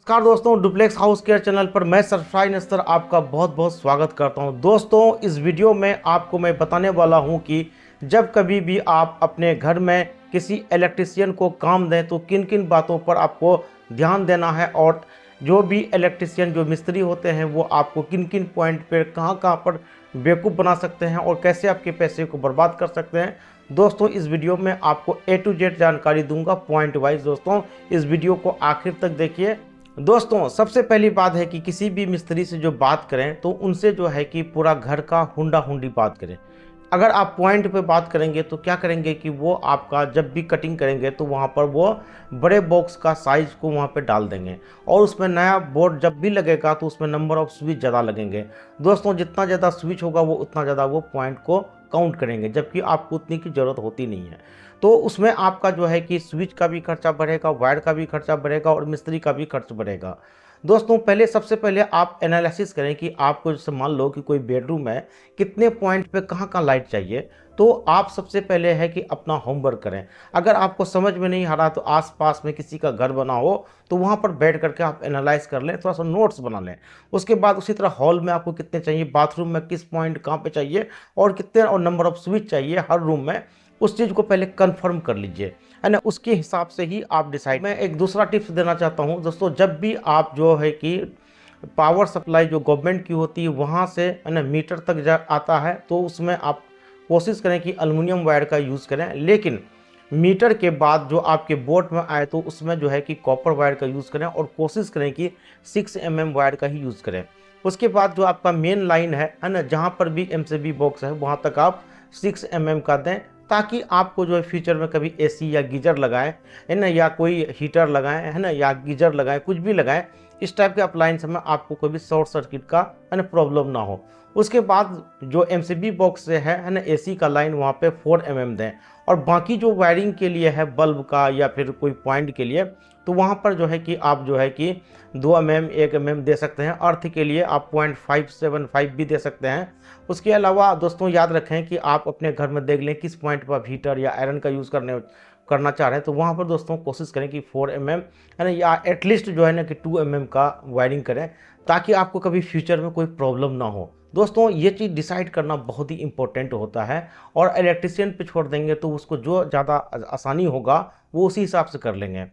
नमस्कार दोस्तों, duplex house care channel पर मैं सरफराज नस्तर आपका बहुत बहुत स्वागत करता हूं। दोस्तों, इस वीडियो में आपको मैं बताने वाला हूं कि जब कभी भी आप अपने घर में किसी इलेक्ट्रिशियन को काम दें तो किन किन बातों पर आपको ध्यान देना है और जो भी इलेक्ट्रिशियन जो मिस्त्री होते हैं वो आपको किन किन पॉइंट पर कहां पर बेवकूफ़ बना सकते हैं और कैसे आपके पैसे को बर्बाद कर सकते हैं। दोस्तों, इस वीडियो में आपको A to Z जानकारी दूंगा पॉइंट वाइज। दोस्तों, इस वीडियो को आखिर तक देखिए। दोस्तों, सबसे पहली बात है कि किसी भी मिस्त्री से जो बात करें तो उनसे जो है कि पूरा घर का हुंडा हुंडी बात करें। अगर आप पॉइंट पे बात करेंगे तो क्या करेंगे कि वो आपका जब भी कटिंग करेंगे तो वहाँ पर वो बड़े बॉक्स का साइज़ को वहाँ पे डाल देंगे और उसमें नया बोर्ड जब भी लगेगा तो उसमें नंबर ऑफ स्विच ज़्यादा लगेंगे। दोस्तों, जितना ज़्यादा स्विच होगा वो उतना ज़्यादा वो पॉइंट को काउंट करेंगे, जबकि आपको उतनी की ज़रूरत होती नहीं है। तो उसमें आपका जो है कि स्विच का भी खर्चा बढ़ेगा, वायर का भी खर्चा बढ़ेगा और मिस्त्री का भी खर्च बढ़ेगा। दोस्तों, सबसे पहले आप एनालिसिस करें कि आपको जैसे मान लो कि कोई बेडरूम है, कितने पॉइंट पे कहाँ लाइट चाहिए। तो आप सबसे पहले है कि अपना होमवर्क करें। अगर आपको समझ में नहीं आ रहा तो आसपास में किसी का घर बना हो तो वहाँ पर बैठ करके आप एनालाइज कर लें, थोड़ा सा नोट्स बना लें। उसके बाद उसी तरह हॉल में आपको कितने चाहिए, बाथरूम में किस पॉइंट कहाँ पे चाहिए और कितने और नंबर ऑफ स्विच चाहिए हर रूम में, उस चीज़ को पहले कंफर्म कर लीजिए, है ना। उसके हिसाब से ही आप डिसाइड। मैं एक दूसरा टिप्स देना चाहता हूँ दोस्तों, जब भी आप जो है कि पावर सप्लाई जो गवर्नमेंट की होती है वहाँ से, है ना, मीटर तक आता है तो उसमें आप कोशिश करें कि एल्युमिनियम वायर का यूज़ करें। लेकिन मीटर के बाद जो आपके बोर्ड में आए तो उसमें जो है कि कॉपर वायर का यूज़ करें और कोशिश करें कि 6 mm वायर का ही यूज़ करें। उसके बाद जो आपका मेन लाइन है ना, जहाँ पर भी MCB बॉक्स है वहाँ तक आप 6 mm का दें, ताकि आपको जो है फ्यूचर में कभी AC या गीजर लगाएं, है ना, या कोई हीटर लगाएं, है ना, या गीजर लगाएं, कुछ भी लगाएं, इस टाइप के अप्लायंस में आपको कोई भी शॉर्ट सर्किट का, है ना, प्रॉब्लम ना हो। उसके बाद जो MCB बॉक्स से है ना, AC का लाइन वहाँ पे 4 mm दें और बाकी जो वायरिंग के लिए है बल्ब का या फिर कोई पॉइंट के लिए तो वहाँ पर जो है कि आप जो है कि 2 mm 1 mm दे सकते हैं। अर्थ के लिए आप 0.575 भी दे सकते हैं। उसके अलावा दोस्तों याद रखें कि आप अपने घर में देख लें किस पॉइंट पर हीटर या आयरन का यूज़ करना चाह रहे हैं, तो वहाँ पर दोस्तों कोशिश करें कि 4 mm, है ना, या एटलीस्ट जो है ना कि 2 mm का वायरिंग करें, ताकि आपको कभी फ्यूचर में कोई प्रॉब्लम ना हो। दोस्तों, ये चीज़ डिसाइड करना बहुत ही इंपॉर्टेंट होता है और इलेक्ट्रिशियन पे छोड़ देंगे तो उसको जो ज़्यादा आसानी होगा वो उसी हिसाब से कर लेंगे।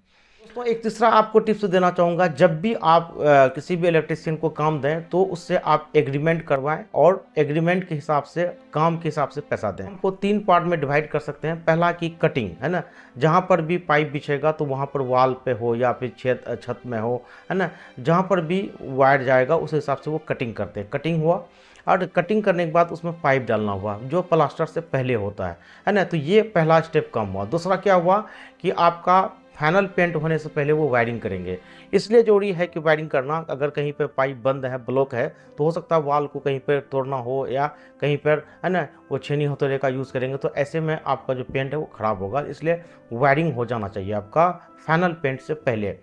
दोस्तों, एक तीसरा आपको टिप्स देना चाहूँगा, जब भी आप किसी भी इलेक्ट्रिशियन को काम दें तो उससे आप एग्रीमेंट करवाएं और एग्रीमेंट के हिसाब से, काम के हिसाब से पैसा दें। हमको 3 पार्ट में डिवाइड कर सकते हैं। पहला की कटिंग, है ना, जहाँ पर भी पाइप बिछेगा तो वहाँ पर वॉल पे हो या फिर छत में हो, है ना, जहाँ पर भी वायर जाएगा उस हिसाब से वो कटिंग करते हैं। कटिंग हुआ और कटिंग करने के बाद उसमें पाइप डालना हुआ जो प्लास्टर से पहले होता है ना। तो ये पहला स्टेप काम हुआ। दूसरा क्या हुआ कि आपका फाइनल पेंट होने से पहले वो वायरिंग करेंगे। इसलिए जरूरी है कि वायरिंग करना। अगर कहीं पर पाइप बंद है, ब्लॉक है, तो हो सकता है वॉल को कहीं पर तोड़ना हो या कहीं पर, है ना, वो छेनी हथौड़े का यूज़ करेंगे तो ऐसे में आपका जो पेंट है वो ख़राब होगा। इसलिए वायरिंग हो जाना चाहिए आपका फाइनल पेंट से पहले।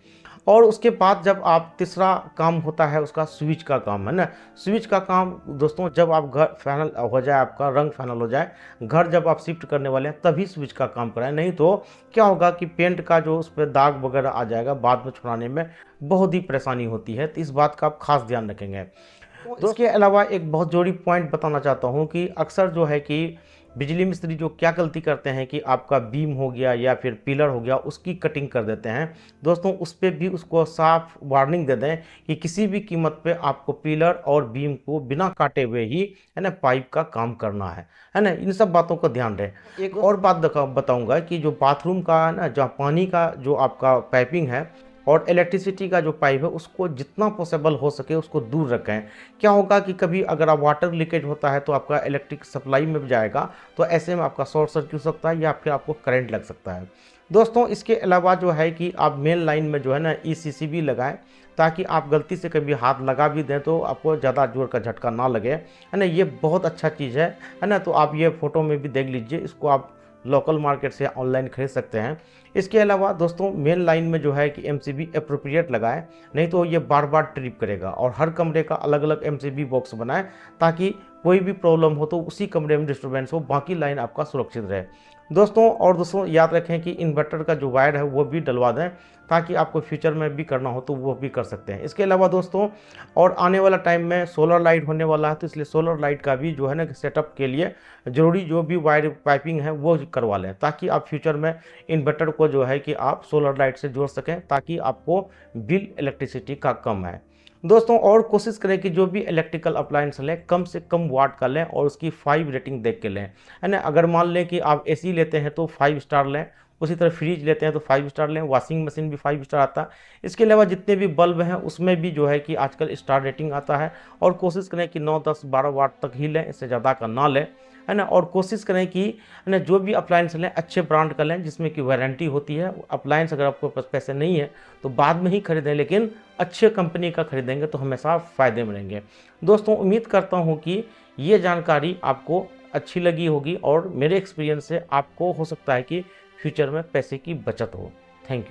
और उसके बाद जब आप तीसरा काम होता है उसका स्विच का काम, है ना। स्विच का काम दोस्तों, जब आप घर फाइनल हो जाए, आपका रंग फाइनल हो जाए, घर जब आप शिफ्ट करने वाले हैं तभी स्विच का काम कराएं। नहीं तो क्या होगा कि पेंट का जो उस पर दाग वगैरह आ जाएगा, बाद में छुड़ाने में बहुत ही परेशानी होती है। तो इस बात का आप खास ध्यान रखेंगे। तो इसके अलावा एक बहुत जरूरी पॉइंट बताना चाहता हूँ कि अक्सर जो है कि बिजली मिस्त्री जो क्या गलती करते हैं कि आपका बीम हो गया या फिर पिलर हो गया उसकी कटिंग कर देते हैं। दोस्तों, उस पर भी उसको साफ वार्निंग दे दें कि किसी भी कीमत पे आपको पिलर और बीम को बिना काटे हुए ही, है ना, पाइप का काम करना है ना। इन सब बातों का ध्यान रहे। एक और बात बताऊंगा कि जो बाथरूम का, है ना, जहाँ पानी का जो आपका पाइपिंग है और इलेक्ट्रिसिटी का जो पाइप है उसको जितना पॉसिबल हो सके उसको दूर रखें। क्या होगा कि कभी अगर आप वाटर लीकेज होता है तो आपका इलेक्ट्रिक सप्लाई में जाएगा, तो ऐसे में आपका शॉर्ट सर्किट हो सकता है या फिर आपको करंट लग सकता है। दोस्तों, इसके अलावा जो है कि आप मेन लाइन में जो है ना ECC भी लगाएं, ताकि आप गलती से कभी हाथ लगा भी दें तो आपको ज़्यादा जोर का झटका ना लगे, है ना। ये बहुत अच्छा चीज़ है ना। तो आप ये फ़ोटो में भी देख लीजिए, इसको आप लोकल मार्केट से ऑनलाइन खरीद सकते हैं। इसके अलावा दोस्तों, मेन लाइन में जो है कि MCB अप्रोप्रिएट लगाएं, नहीं तो ये बार बार ट्रिप करेगा। और हर कमरे का अलग अलग MCB बॉक्स बनाएं ताकि कोई भी प्रॉब्लम हो तो उसी कमरे में डिस्टर्बेंस हो, बाकी लाइन आपका सुरक्षित रहे। दोस्तों याद रखें कि इन्वर्टर का जो वायर है वो भी डलवा दें, ताकि आपको फ्यूचर में भी करना हो तो वो भी कर सकते हैं। इसके अलावा दोस्तों और आने वाला टाइम में सोलर लाइट होने वाला है, तो इसलिए सोलर लाइट का भी जो है ना सेटअप के लिए ज़रूरी जो भी वायर पाइपिंग है वो करवा लें, ताकि आप फ्यूचर में इन्वर्टर को जो है कि आप सोलर लाइट से जोड़ सकें, ताकि आपको बिल इलेक्ट्रिसिटी का कम है। दोस्तों और कोशिश करें कि जो भी इलेक्ट्रिकल अप्लायंस लें कम से कम वाट का लें और उसकी 5 रेटिंग देख के लें, है ना। अगर मान लें कि आप एसी लेते हैं तो 5 स्टार लें, उसी तरह फ्रिज लेते हैं तो 5 स्टार लें, वॉशिंग मशीन भी 5 स्टार आता है। इसके अलावा जितने भी बल्ब हैं उसमें भी जो है कि आजकल स्टार रेटिंग आता है, और कोशिश करें कि 9, 10, 12 वाट तक ही लें, इससे ज़्यादा का ना लें, है ना। और कोशिश करें कि है ना जो भी अप्लायंस लें अच्छे ब्रांड का लें जिसमें कि वारंटी होती है। अप्लायंस अगर आपको पास पैसे नहीं है तो बाद में ही खरीदें, लेकिन अच्छे कंपनी का खरीदेंगे तो हमेशा फ़ायदे में रहेंगे। दोस्तों उम्मीद करता हूँ कि ये जानकारी आपको अच्छी लगी होगी, और मेरे एक्सपीरियंस से आपको हो सकता है कि फ्यूचर में पैसे की बचत हो। Thank you.